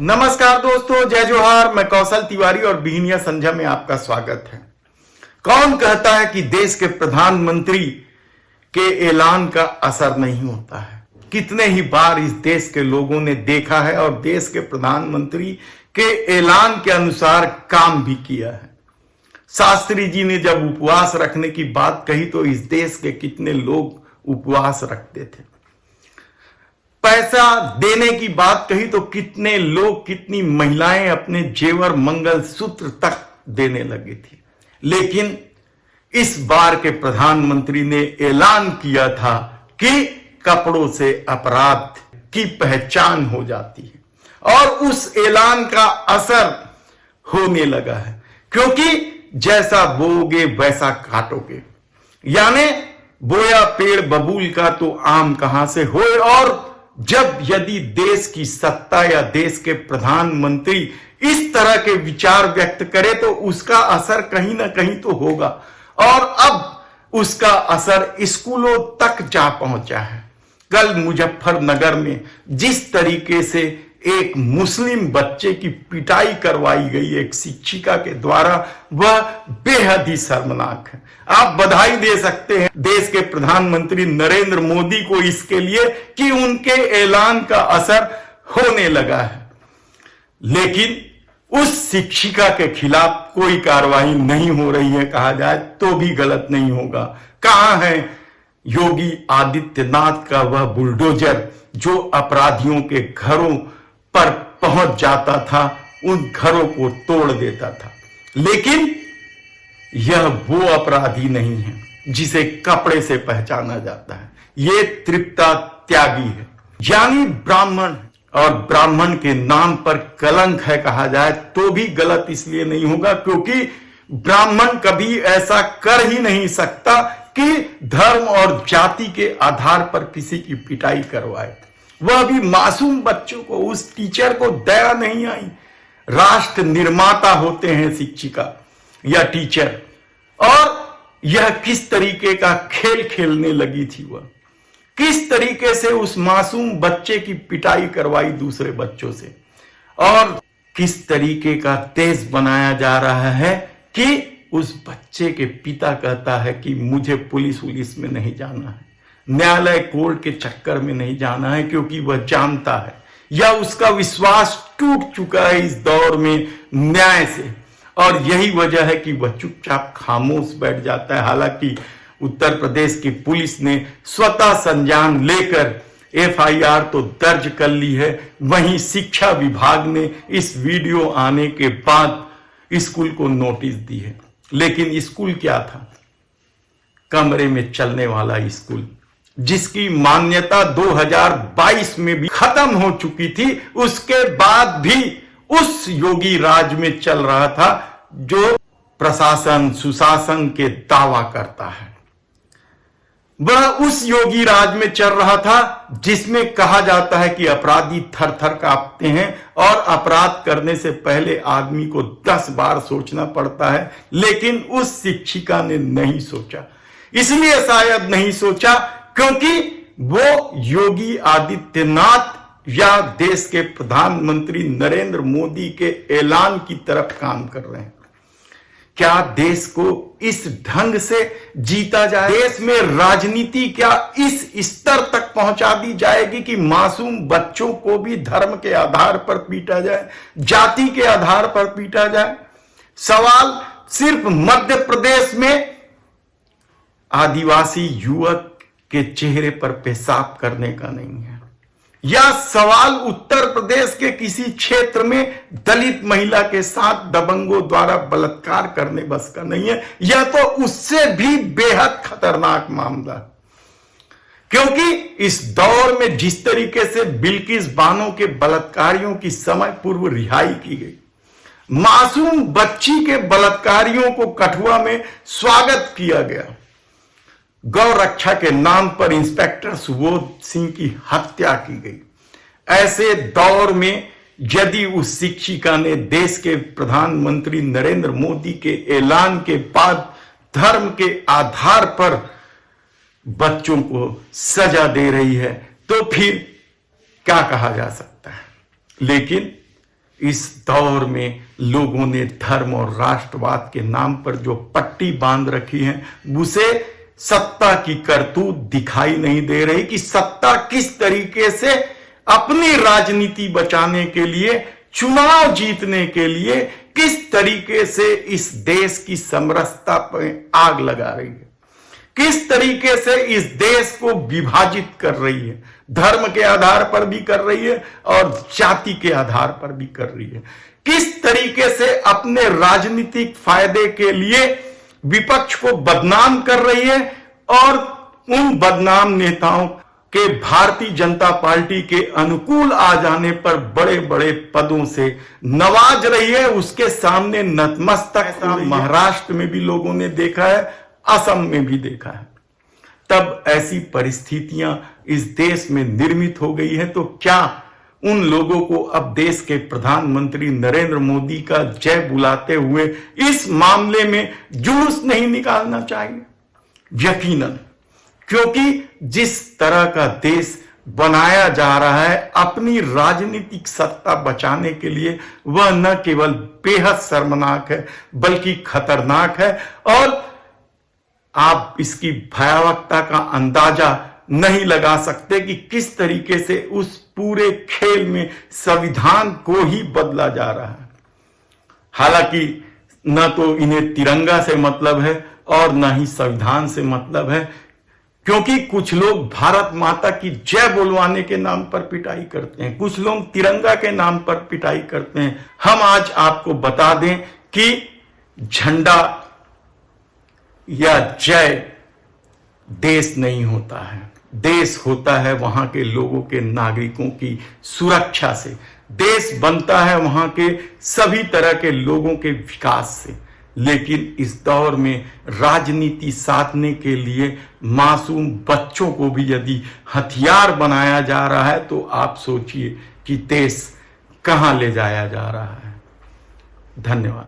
नमस्कार दोस्तों, जय जोहार। मैं कौशल तिवारी और बिहनिया संध्या में आपका स्वागत है। कौन कहता है कि देश के प्रधानमंत्री के ऐलान का असर नहीं होता है? कितने ही बार इस देश के लोगों ने देखा है और देश के प्रधानमंत्री के ऐलान के अनुसार काम भी किया है। शास्त्री जी ने जब उपवास रखने की बात कही तो इस देश के कितने लोग उपवास रखते थे। पैसा देने की बात कही तो कितने लोग, कितनी महिलाएं अपने जेवर मंगलसूत्र तक देने लगी थी। लेकिन इस बार के प्रधानमंत्री ने ऐलान किया था कि कपड़ों से अपराध की पहचान हो जाती है और उस ऐलान का असर होने लगा है, क्योंकि जैसा बोओगे वैसा काटोगे। यानी बोया पेड़ बबूल का तो आम कहां से होए। और जब यदि देश की सत्ता या देश के प्रधानमंत्री इस तरह के विचार व्यक्त करे तो उसका असर कहीं ना कहीं तो होगा। और अब उसका असर स्कूलों तक जा पहुंचा है। कल मुजफ्फरनगर में जिस तरीके से एक मुस्लिम बच्चे की पिटाई करवाई गई एक शिक्षिका के द्वारा, वह बेहद ही शर्मनाक है। आप बधाई दे सकते हैं देश के प्रधानमंत्री नरेंद्र मोदी को इसके लिए कि उनके ऐलान का असर होने लगा है। लेकिन उस शिक्षिका के खिलाफ कोई कार्रवाई नहीं हो रही है, कहा जाए तो भी गलत नहीं होगा। कहां है योगी आदित्यनाथ का वह बुलडोजर जो अपराधियों के घरों पर पहुंच जाता था, उन घरों को तोड़ देता था। लेकिन यह वो अपराधी नहीं है जिसे कपड़े से पहचाना जाता है। ये तृप्ता त्यागी है, यानी ब्राह्मण। और ब्राह्मण के नाम पर कलंक है, कहा जाए तो भी गलत इसलिए नहीं होगा क्योंकि ब्राह्मण कभी ऐसा कर ही नहीं सकता कि धर्म और जाति के आधार पर किसी की पिटाई करवाए। वह भी मासूम बच्चों को, उस टीचर को दया नहीं आई। राष्ट्र निर्माता होते हैं शिक्षिका या टीचर। और यह किस तरीके का खेल खेलने लगी थी, वह किस तरीके से उस मासूम बच्चे की पिटाई करवाई दूसरे बच्चों से, और किस तरीके का तेज बनाया जा रहा है कि उस बच्चे के पिता कहता है कि मुझे पुलिस में नहीं जाना है, न्यायालय कोर्ट के चक्कर में नहीं जाना है, क्योंकि वह जानता है या उसका विश्वास टूट चुका है इस दौर में न्याय से। और यही वजह है कि वह चुपचाप खामोश बैठ जाता है। हालांकि उत्तर प्रदेश की पुलिस ने स्वतः संज्ञान लेकर एफआईआर तो दर्ज कर ली है। वहीं शिक्षा विभाग ने इस वीडियो आने के बाद स्कूल को नोटिस दी है। लेकिन स्कूल क्या था? कमरे में चलने वाला स्कूल, जिसकी मान्यता 2022 में भी खत्म हो चुकी थी। उसके बाद भी उस योगी राज में चल रहा था जो प्रशासन सुशासन के दावा करता है। वह उस योगी राज में चल रहा था जिसमें कहा जाता है कि अपराधी थर थर कांपते हैं और अपराध करने से पहले आदमी को 10 बार सोचना पड़ता है। लेकिन उस शिक्षिका ने नहीं सोचा। इसलिए शायद नहीं सोचा क्योंकि वो योगी आदित्यनाथ या देश के प्रधानमंत्री नरेंद्र मोदी के ऐलान की तरफ काम कर रहे हैं। क्या देश को इस ढंग से जीता जाए? देश में राजनीति क्या इस स्तर तक पहुंचा दी जाएगी कि मासूम बच्चों को भी धर्म के आधार पर पीटा जाए, जाति के आधार पर पीटा जाए? सवाल सिर्फ मध्य प्रदेश में आदिवासी युवक के चेहरे पर पेशाब करने का नहीं है, या सवाल उत्तर प्रदेश के किसी क्षेत्र में दलित महिला के साथ दबंगों द्वारा बलात्कार करने बस का नहीं है। यह तो उससे भी बेहद खतरनाक मामला, क्योंकि इस दौर में जिस तरीके से बिल्किस बानो के बलात्कारियों की समय पूर्व रिहाई की गई, मासूम बच्ची के बलात्कारियों को कठुआ में स्वागत किया गया, गौ रक्षा के नाम पर इंस्पेक्टर सुबोध सिंह की हत्या की गई। ऐसे दौर में यदि उस शिक्षिका ने देश के प्रधानमंत्री नरेंद्र मोदी के ऐलान के बाद धर्म के आधार पर बच्चों को सजा दे रही है तो फिर क्या कहा जा सकता है। लेकिन इस दौर में लोगों ने धर्म और राष्ट्रवाद के नाम पर जो पट्टी बांध रखी है, उसे सत्ता की करतूत दिखाई नहीं दे रही कि सत्ता किस तरीके से अपनी राजनीति बचाने के लिए, चुनाव जीतने के लिए किस तरीके से इस देश की समरसता पर आग लगा रही है, किस तरीके से इस देश को विभाजित कर रही है, धर्म के आधार पर भी कर रही है और जाति के आधार पर भी कर रही है, किस तरीके से अपने राजनीतिक फायदे के लिए विपक्ष को बदनाम कर रही है और उन बदनाम नेताओं के भारतीय जनता पार्टी के अनुकूल आ जाने पर बड़े बड़े पदों से नवाज रही है, उसके सामने नतमस्तक। महाराष्ट्र में भी लोगों ने देखा है, असम में भी देखा है। तब ऐसी परिस्थितियां इस देश में निर्मित हो गई है, तो क्या उन लोगों को अब देश के प्रधानमंत्री नरेंद्र मोदी का जय बुलाते हुए इस मामले में जुलूस नहीं निकालना चाहिए? यकीनन, क्योंकि जिस तरह का देश बनाया जा रहा है अपनी राजनीतिक सत्ता बचाने के लिए, वह न केवल बेहद शर्मनाक है बल्कि खतरनाक है और आप इसकी भयावहता का अंदाजा नहीं लगा सकते कि किस तरीके से उस पूरे खेल में संविधान को ही बदला जा रहा है। हालांकि न तो इन्हें तिरंगा से मतलब है और न ही संविधान से मतलब है, क्योंकि कुछ लोग भारत माता की जय बोलवाने के नाम पर पिटाई करते हैं, कुछ लोग तिरंगा के नाम पर पिटाई करते हैं। हम आज आपको बता दें कि झंडा या जय देश नहीं होता है, देश होता है वहां के लोगों के, नागरिकों की सुरक्षा से। देश बनता है वहां के सभी तरह के लोगों के विकास से। लेकिन इस दौर में राजनीति साधने के लिए मासूम बच्चों को भी यदि हथियार बनाया जा रहा है तो आप सोचिए कि देश कहां ले जाया जा रहा है। धन्यवाद।